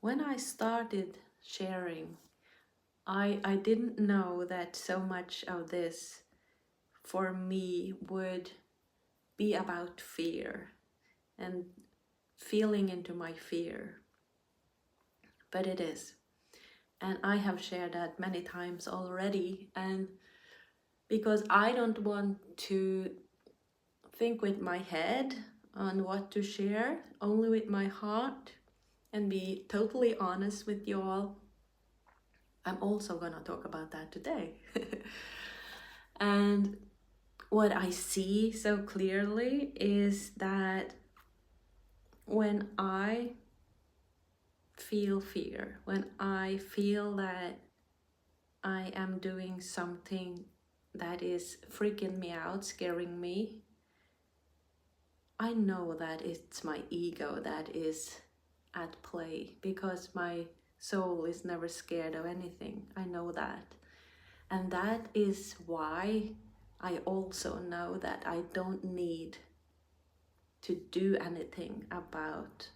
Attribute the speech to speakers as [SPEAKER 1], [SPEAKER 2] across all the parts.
[SPEAKER 1] When I started sharing, I didn't know that so much of this for me would be about fear and feeling into my fear. But it is. And I have shared that many times already. And because I don't want to think with my head on what to share, only with my heart, and be totally honest with you all, I'm also gonna talk about that today. And what I see so clearly is that when I feel fear, when I feel that I am doing something that is freaking me out, scaring me, I know that it's my ego that is at play, because my soul is never scared of anything. I know that. And that is why I also know that I don't need to do anything about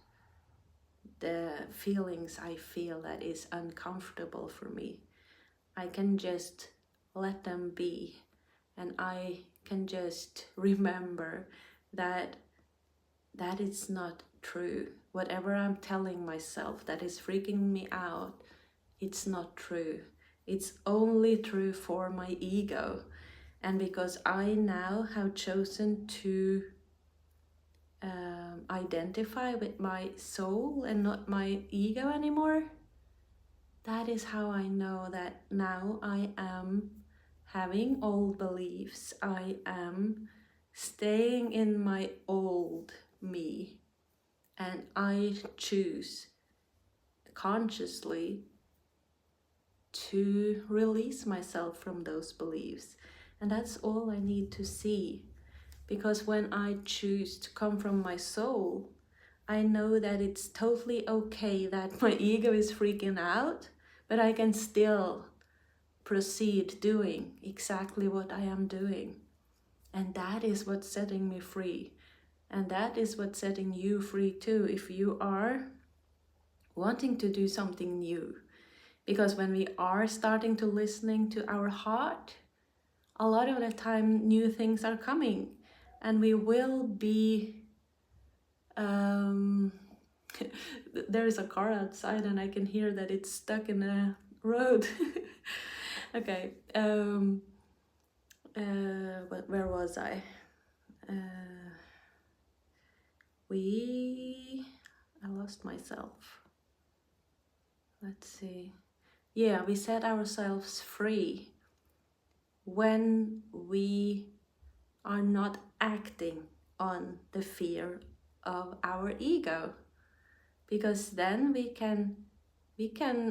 [SPEAKER 1] the feelings I feel that is uncomfortable for me. I can just let them be, and I can just remember that that is not true. Whatever I'm telling myself that is freaking me out, it's not true. It's only true for my ego. And because I now have chosen to identify with my soul and not my ego anymore, that is how I know that now I am having old beliefs. I am staying in my old me, and I choose consciously to release myself from those beliefs. And that's all I need to see. Because when I choose to come from my soul, I know that it's totally okay that my ego is freaking out, but I can still proceed doing exactly what I am doing. And that is what's setting me free. And that is what's setting you free too, if you are wanting to do something new. Because when we are starting to listening to our heart, a lot of the time new things are coming, and we will be there is a car outside and I can hear that it's stuck in a road. Okay, but where was I? I lost myself. Let's see. Yeah, we set ourselves free when we are not acting on the fear of our ego, because then we can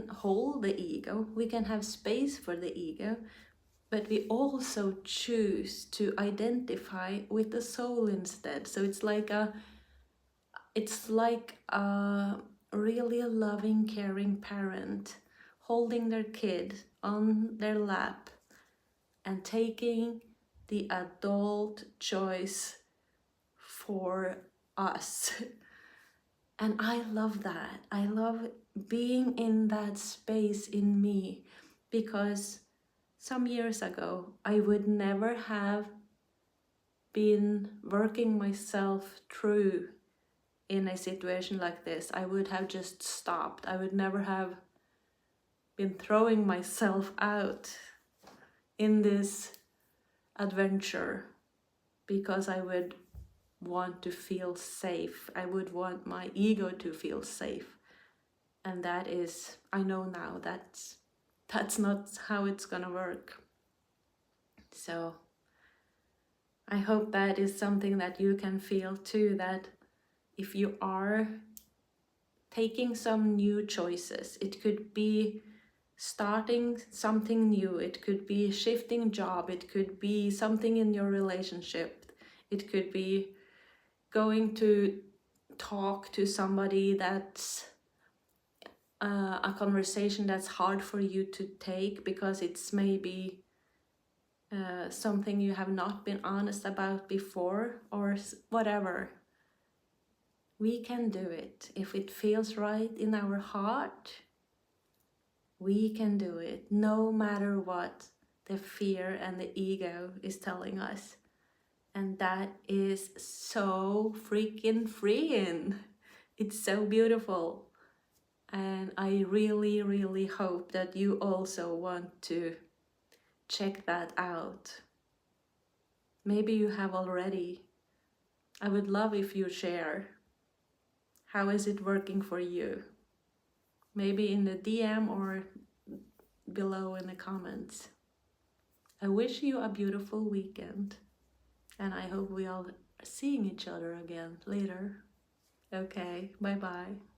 [SPEAKER 1] hold the ego, we can have space for the ego, but we also choose to identify with the soul instead. So it's like a really loving, caring parent holding their kid on their lap and taking the adult choice for us. And I love that. I love being in that space in me, because some years ago I would never have been working myself through in a situation like this. I would have just stopped. I would never have been throwing myself out in this adventure, because I would want to feel safe. I would want my ego to feel safe. And that is, I know now that's not how it's gonna work. So I hope that is something that you can feel too, that if you are taking some new choices, it could be starting something new, it could be shifting job, it could be something in your relationship, it could be going to talk to somebody that's a conversation that's hard for you to take because it's maybe something you have not been honest about before, or whatever. We can do it. If it feels right in our heart, we can do it, no matter what the fear and the ego is telling us. And that is so freaking freeing. It's so beautiful. And I really, really hope that you also want to check that out. Maybe you have already. I would love if you share. How is it working for you? Maybe in the DM or below in the comments. I wish you a beautiful weekend. And I hope we all are seeing each other again later. Okay, bye-bye.